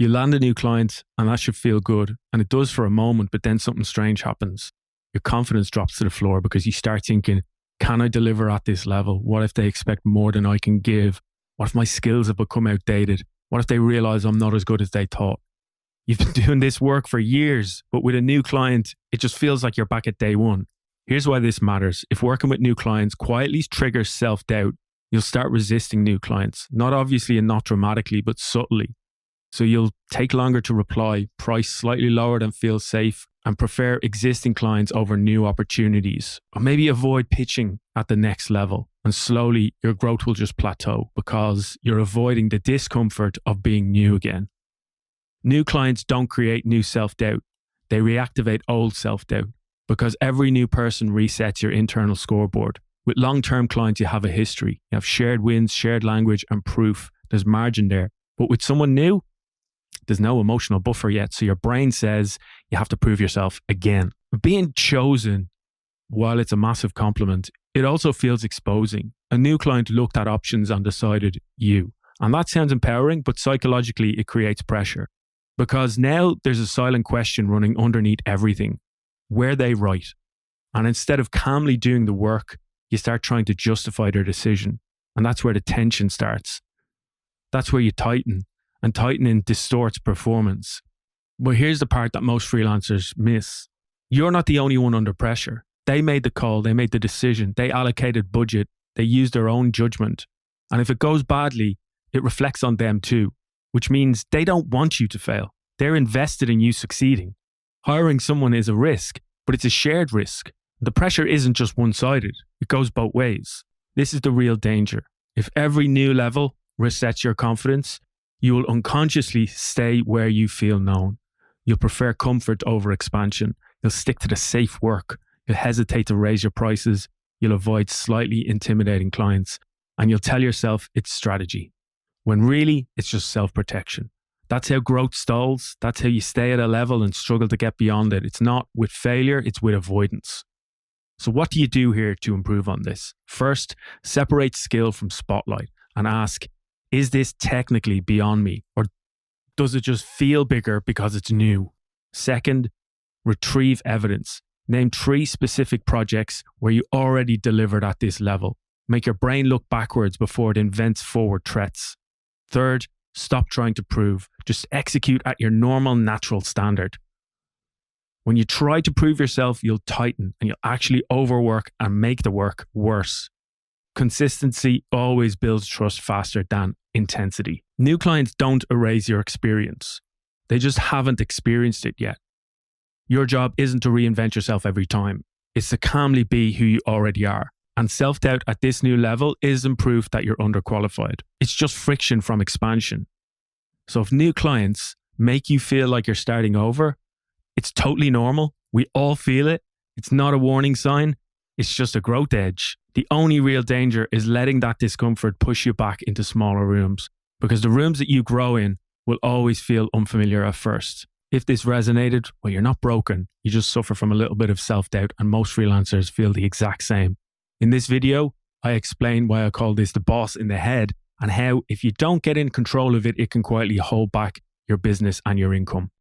You land a new client and that should feel good. And it does for a moment, but then something strange happens. Your confidence drops to the floor because you start thinking, can I deliver at this level? What if they expect more than I can give? What if my skills have become outdated? What if they realize I'm not as good as they thought? You've been doing this work for years, but with a new client, it just feels like you're back at day one. Here's why this matters. If working with new clients quietly triggers self-doubt, you'll start resisting new clients. Not obviously and not dramatically, but subtly. So you'll take longer to reply, price slightly lower than feels safe, and prefer existing clients over new opportunities. Or maybe avoid pitching at the next level. And slowly your growth will just plateau because you're avoiding the discomfort of being new again. New clients don't create new self-doubt. They reactivate old self-doubt because every new person resets your internal scoreboard. With long-term clients, you have a history. You have shared wins, shared language, and proof. There's margin there. But with someone new, there's no emotional buffer yet. So your brain says you have to prove yourself again. Being chosen, while it's a massive compliment, it also feels exposing. A new client looked at options and decided you. And that sounds empowering, but psychologically it creates pressure. Because now there's a silent question running underneath everything. Were they right? And instead of calmly doing the work, you start trying to justify their decision. And that's where the tension starts. That's where you tighten. And tightening distorts performance. But here's the part that most freelancers miss. You're not the only one under pressure. They made the call, they made the decision, they allocated budget, they used their own judgment. And if it goes badly, it reflects on them too, which means they don't want you to fail. They're invested in you succeeding. Hiring someone is a risk, but it's a shared risk. The pressure isn't just one-sided, it goes both ways. This is the real danger. If every new level resets your confidence, you will unconsciously stay where you feel known. You'll prefer comfort over expansion. You'll stick to the safe work. You'll hesitate to raise your prices. You'll avoid slightly intimidating clients. And you'll tell yourself it's strategy, when really it's just self-protection. That's how growth stalls. That's how you stay at a level and struggle to get beyond it. It's not with failure, it's with avoidance. So what do you do here to improve on this? First, separate skill from spotlight and ask, is this technically beyond me, or does it just feel bigger because it's new? Second, retrieve evidence. Name 3 specific projects where you already delivered at this level. Make your brain look backwards before it invents forward threats. Third, stop trying to prove. Just execute at your normal, natural standard. When you try to prove yourself, you'll tighten and you'll actually overwork and make the work worse. Consistency always builds trust faster than intensity. New clients don't erase your experience. They just haven't experienced it yet. Your job isn't to reinvent yourself every time. It's to calmly be who you already are. And self-doubt at this new level isn't proof that you're underqualified. It's just friction from expansion. So if new clients make you feel like you're starting over, it's totally normal. We all feel it. It's not a warning sign. It's just a growth edge. The only real danger is letting that discomfort push you back into smaller rooms, because the rooms that you grow in will always feel unfamiliar at first. If this resonated, well, you're not broken. You just suffer from a little bit of self-doubt, and most freelancers feel the exact same. In this video, I explain why I call this the boss in the head, and how if you don't get in control of it, it can quietly hold back your business and your income.